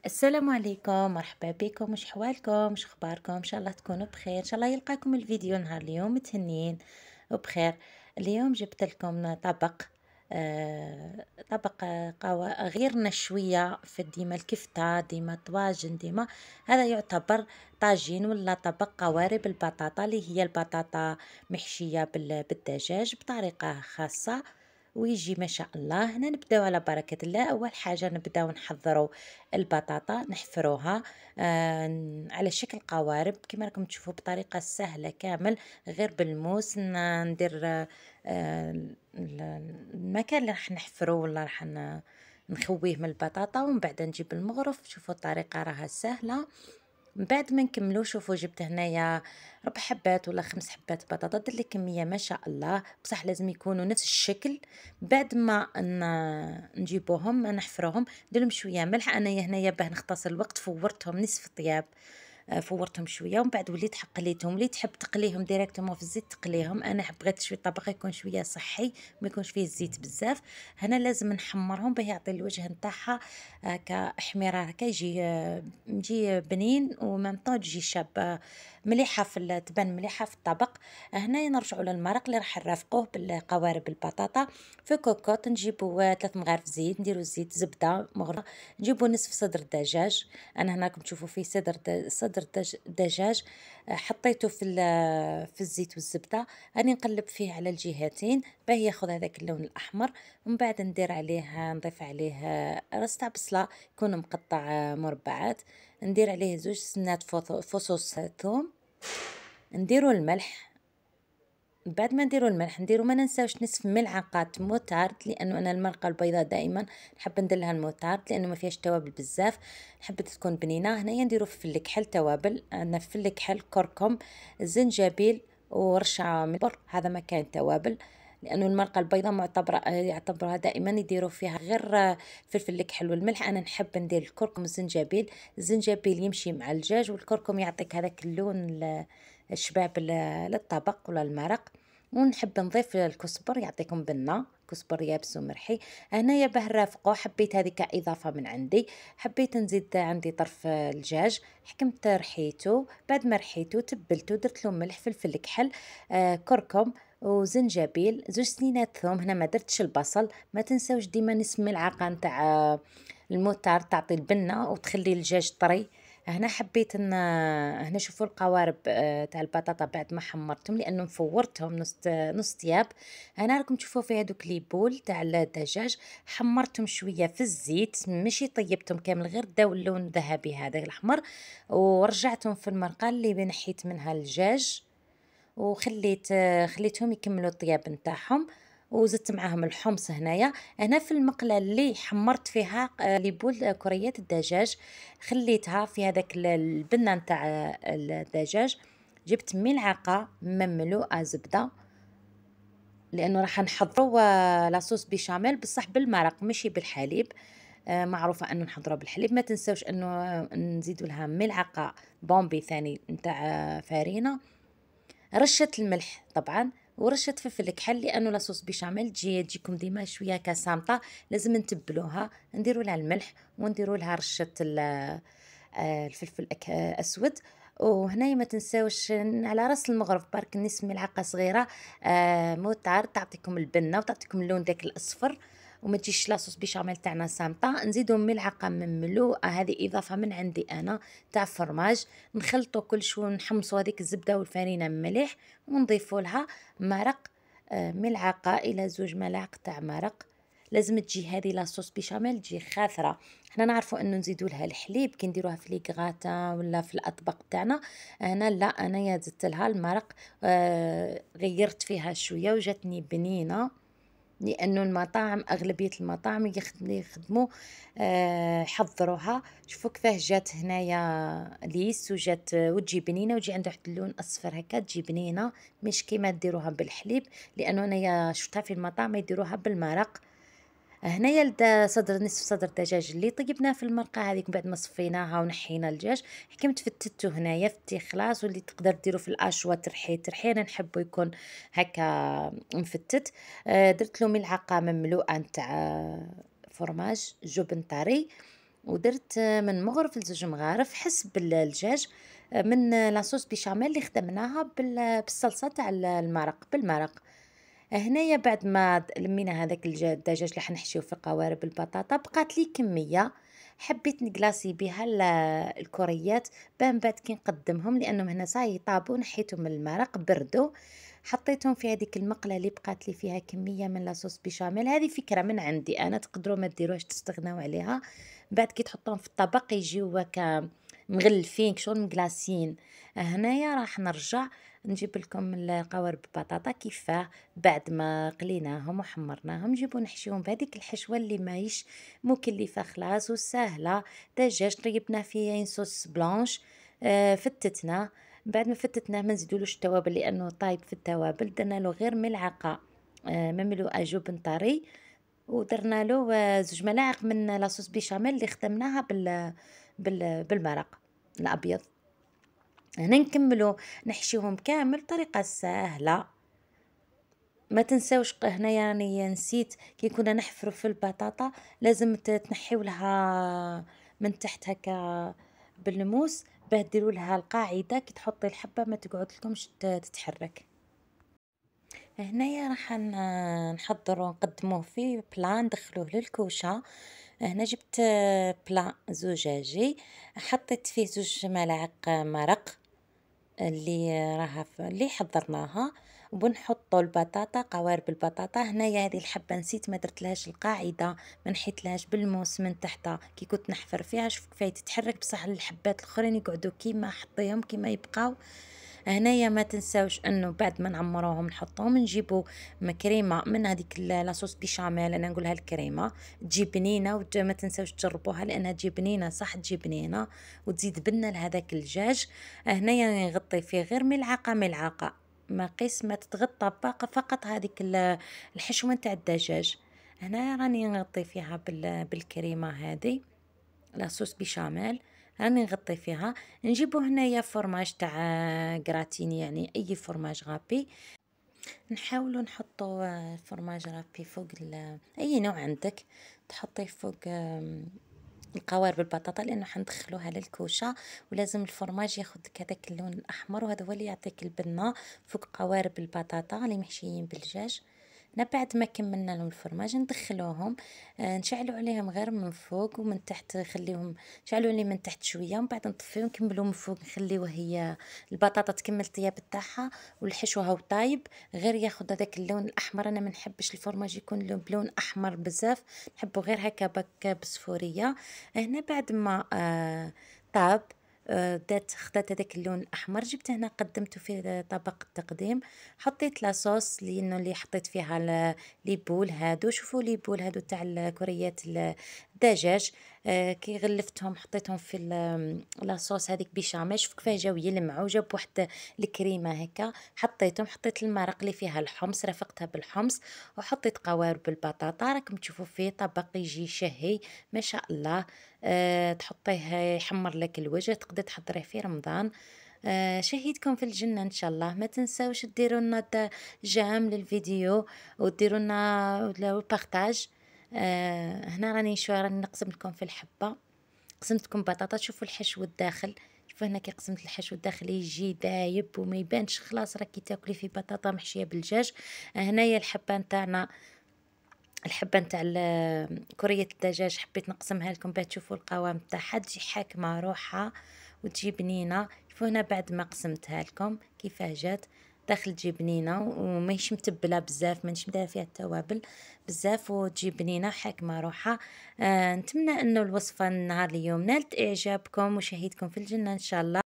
السلام عليكم، مرحبا بكم، وش حوالكم، وش اخباركم؟ ان شاء الله تكونوا بخير، ان شاء الله يلقاكم الفيديو نهار اليوم متهنين وبخير. اليوم جبت لكم طبق، طبق غيرنا شوية في ديما الكفتة، ديما الطواجن، ديما هذا يعتبر طاجين ولا طبق قوارب البطاطا، اللي هي البطاطا محشية بالدجاج بطريقة خاصة ويجي ما شاء الله. هنا نبداو على بركة الله. أول حاجة نبداو نحضروا البطاطا، نحفروها على شكل قوارب كما راكم تشوفوا بطريقة سهلة كامل، غير بالموس. ندير المكان اللي راح نحفرو ولا راح نخويه من البطاطا، ومن بعد نجيب المغرف. شوفوا الطريقة راها سهلة. من بعد ما نكملو، شوفوا جبت هنايا 4 حبات ولا 5 حبات بطاطا، درت لي كميه ما شاء الله، بصح لازم يكونوا نفس الشكل. بعد ما نجيبوهم نحفروهم، ندير لهم شويه ملح. انايا هنايا باه نختصر الوقت فورتهم نصف طياب، فورتهم شويه ومن بعد وليت قليتهم. اللي تحب تقليهم ديريكتومون في الزيت تقليهم، انا بغيت شويه الطبق يكون شويه صحي ما يكونش فيه الزيت بزاف. هنا لازم نحمرهم باه يعطي الوجه نتاعها كاحمرار هكا، يجي بنين ومام طون تجي شابه مليحه تبان مليحه في الطبق. هنا نرجعوا للمرق اللي راح نرافقوه بالقوارب البطاطا. في كوكوط نجيبوا 3 مغارف زيت، نديروا زيت، زبده مغرى، نجيبوا نصف صدر دجاج. انا هنا راكم تشوفوا فيه صدر دجاج، حطيته في الزيت والزبده. راني نقلب فيه على الجهتين باه ياخذ هذاك اللون الاحمر. ومن بعد نضيف عليه راس تاع بصله يكون مقطع مربعات. ندير عليه 2 سنات فصوص ثوم. نديروا الملح. بعد ما نديروا الملح نديروا ما ننساوش نصف ملعقه موتارد، لانه انا المرقه البيضاء دائما نحب ندير لها الموتارد لانه ما فيهاش توابل بزاف، نحب تكون بنينه. هنايا نديروا فلفل كحل توابل، انا فلفل كحل، كركم، زنجبيل، ورشه من بر. هذا ما كان توابل، لانه المرقه البيضاء معتبره يعتبروها دائما يديروا فيها غير فلفل الكحل والملح. انا نحب ندير الكركم والزنجبيل. الزنجبيل يمشي مع الدجاج، والكركم يعطيك هذاك اللون الشباب للطبق ولا المرق. ونحب نضيف الكزبر يعطيكم بنة، كزبر يابس ومرحي. هنايا باه نرافقو حبيت هذيك اضافه من عندي، حبيت نزيد عندي طرف الدجاج، حكمت رحيته. بعد ما رحيته تبلته، درت له ملح، فلفل كحل، كركم وزنجبيل، 2 سنينات ثوم. هنا ما درتش البصل. ما تنساوش ديما نصف ملعقه نتاع الموتار تعطي البنه وتخلي الدجاج طري. هنا حبيت هنا شوفوا القوارب تاع البطاطا بعد ما حمرتهم، لانه مفورتهم نص طياب. هنا راكم تشوفوا فيها دوك لي بول تاع الدجاج، حمرتهم شويه في الزيت، ماشي طيبتهم كامل، غير داو اللون الذهبي هذا الاحمر. ورجعتهم في المرقه اللي نحيت منها الدجاج، خليتهم يكملوا الطياب نتاعهم. وزدت معاهم الحمص. هنا في المقله اللي حمرت فيها لي بول كريات الدجاج، خليتها في هذاك البنه نتاع الدجاج. جبت ملعقه مملوءه زبده، لانه راح نحضروا لاصوص بيشاميل بصح بالمرق ماشي بالحليب. معروفه انه نحضروا بالحليب. ما تنساوش انه نزيدوا لها ملعقه بومبي ثاني نتاع فرينه، رشة الملح طبعًا، ورشة فلفل كحل، لأنه لاصوص بيشاميل تجيكم ديما شوية هكا صامتة، لازم نتبلوها. نديروا لها الملح ونديروا لها رشة الفلفل أسود. وهنايا ما تنساوش على راس المغرف برك نصف ملعقة صغيرة موتار، تعطيكم البنة وتعطيكم اللون داك الأصفر، وما تجيش لاصوص بيشاميل تاعنا صامتة. نزيدو ملعقة مملوءة، هذه إضافة من عندي أنا تاع فرماج. نخلطو كلش ونحمصو هذيك الزبدة والفرينة مليح، ونضيفو لها مرق، ملعقة إلى 2 ملاعق تاع مرق. لازم تجي هذه لاصوص بيشاميل تجي خاثرة. حنا نعرفوا انه نزيدوا لها الحليب كي نديروها في لي كغاتا ولا في الاطباق تاعنا. هنا لا، انايا زدت لها المرق، غيرت فيها شويه وجاتني بنينه، لانه المطاعم اغلبيه المطاعم يخدموا يحضروها. شوفوا كيفاه جات هنايا ليس وجات وتجي بنينه وتجي عندها واحد اللون اصفر هكا، تجي بنينه مش كيما ديروها بالحليب، لانه انايا شفتها في المطاعم يديروها بالمرق. هنايا نصف صدر دجاج اللي طيبناه في المرقة هذيك، بعد ما صفيناها ونحينا الدجاج حكمت فتتو هنايا فتي خلاص. واللي تقدر ديرو في الاشوا ترحي انا نحبو يكون هكا مفتت. درت له ملعقة مملوءة نتاع فرماج جبن طري. ودرت من مغرف لزوج مغارف حسب الدجاج من لاصوص بيشاميل اللي خدمناها بالصلصة تاع المرق بالمرق. هنايا بعد ما لمينا هذاك الدجاج اللي حنحشيو في قوارب البطاطا بقات لي كمية، حبيت نكلاصي بها الكوريات باه من بعد كي نقدمهم لانهم هنا صاي طابو نحيتهم من المرق بردوا، حطيتهم في هذيك المقله اللي بقات لي فيها كميه من لاصوص بيشاميل. هذه فكره من عندي انا، تقدروا ما ديروهاش تستغناو عليها. بعد كي تحطهم في الطبق يجيو هكا مغلفين شغل مكلاسين. هنايا راح نرجع نجيب لكم القوارب البطاطا كيفاه بعد ما قليناهم وحمرناهم، نجيبو نحشيهم بهذيك الحشوه اللي ماهيش مكلفه خلاص وسهله. دجاج طيبناه في صوص بلانش، فتتناه، بعد ما فتتناه ما نزيدولوش التوابل لانه طايب في التوابل، درنا له غير ملعقه مملوءه جبن طري، ودرنا له 2 ملاعق من لاصوص بيشاميل اللي خدمناها بالمرق الابيض. هنا نكملو نحشيوهم كامل بطريقة سهلة. ما تنساوش هنايا راني نسيت كي كنا نحفرو في البطاطا لازم تنحيو لها من تحت هكا بالموس باه ديروا لها القاعدة كي تحطي الحبة ما تقعد لكمش تتحرك. هنايا راح نحضرو نقدموه في بلا ندخلوه للكوشة. هنا جبت بلا زجاجي، حطيت فيه 2 ملاعق مرق اللي حضرناها، ونحطوا البطاطا قوارب البطاطا. هنايا هذه الحبه نسيت ما درتلهاش القاعده، ما نحيتلهاش بالموس من تحت كي كنت نحفر فيها، شوف كيفاه تتحرك، بصح الحبات الاخرين يقعدوا كيما حطيهم كيما يبقاو. هنايا ما تنساوش انه بعد ما نعمروهم نحطوهم نجيبوا كريمه من هذيك لاصوص بيشاميل، انا نقولها الكريمه تجي بنينه، ما تنساوش تجربوها لانها تجي بنينه صح تجي بنينه، وتزيد بنه لهذاك الدجاج. هنايا نغطي فيه غير ملعقه ما قيس ما تتغطى فقط هذيك الحشوه نتاع الدجاج. هنا راني نغطي فيها بالكريمه هذه لاصوص بيشاميل، راني نغطي فيها. نجيبو هنايا فرماج تاع غراتيني يعني اي فرماج غابي، نحاولوا نحطوا فرماج رابي فوق اي نوع عندك تحطيه فوق القوارب البطاطا لانه حندخلوها للكوشه، ولازم الفرماج ياخذ هذاك اللون الاحمر وهذا هو اللي يعطيك البنه فوق قوارب البطاطا اللي محشيين بالدجاج. بعد ما كملنا لهم الفرماج ندخلوهم، نشعلوا عليهم غير من فوق ومن تحت، خليهم نشعلوا عليه من تحت شويه ومن بعد نطفيو نكملوا من فوق نخليوه هي البطاطا تكمل الطياب تاعها والحشوه هو طايب غير ياخذ هذاك اللون الاحمر. انا ما نحبش الفرماج يكون بلون احمر بزاف، نحبه غير هكا بك بصفوريه. هنا بعد ما طاب خدات هذاك اللون الاحمر، جبت هنا قدمته في طبق التقديم. حطيت لاصوص لانه اللي حطيت فيها لي بول هادو، شوفوا لي بول هادو تاع الكريات الدجاج. كي غلفتهم حطيتهم في لاصوص هذيك بيشاميل، شوف كيفاه جاو يلمعوا، جاب واحد الكريمه هكا، حطيتهم، حطيت المرق اللي فيها الحمص رافقتها بالحمص، وحطيت قوارب البطاطا. راكم تشوفوا فيه طبق يجي شهي ما شاء الله. تحطيه يحمر لك الوجه، تقدر تحضريه في رمضان. شهيتكم في الجنة إن شاء الله. ما تنساوش ديروا لنا جام للفيديو وديروا لنا بارتاج. هنا راني نقسم لكم في الحبة، قسمت لكم بطاطا، شوفوا الحشو الداخل، شوفوا هنا كي قسمت الحشو الداخل يجي دايب وما يبانش خلاص راكي تاكلي في بطاطا محشية بالدجاج. هنايا الحبة نتاعنا، الحبة نتاع كرية الدجاج حبيت نقسمها لكم باش تشوفوا القوام تاعها، تجي حاكمة روحها وتجي بنينة. شوفوا هنا بعد ما قسمتها لكم كيفاه جات داخل، تجي بنينة وماهيش متبلة بزاف، مانيش مديرة فيها التوابل بزاف، وتجي بنينة حاكمة روحها. نتمنى انه الوصفة نهار اليوم نالت اعجابكم وشهيتكم في الجنة ان شاء الله.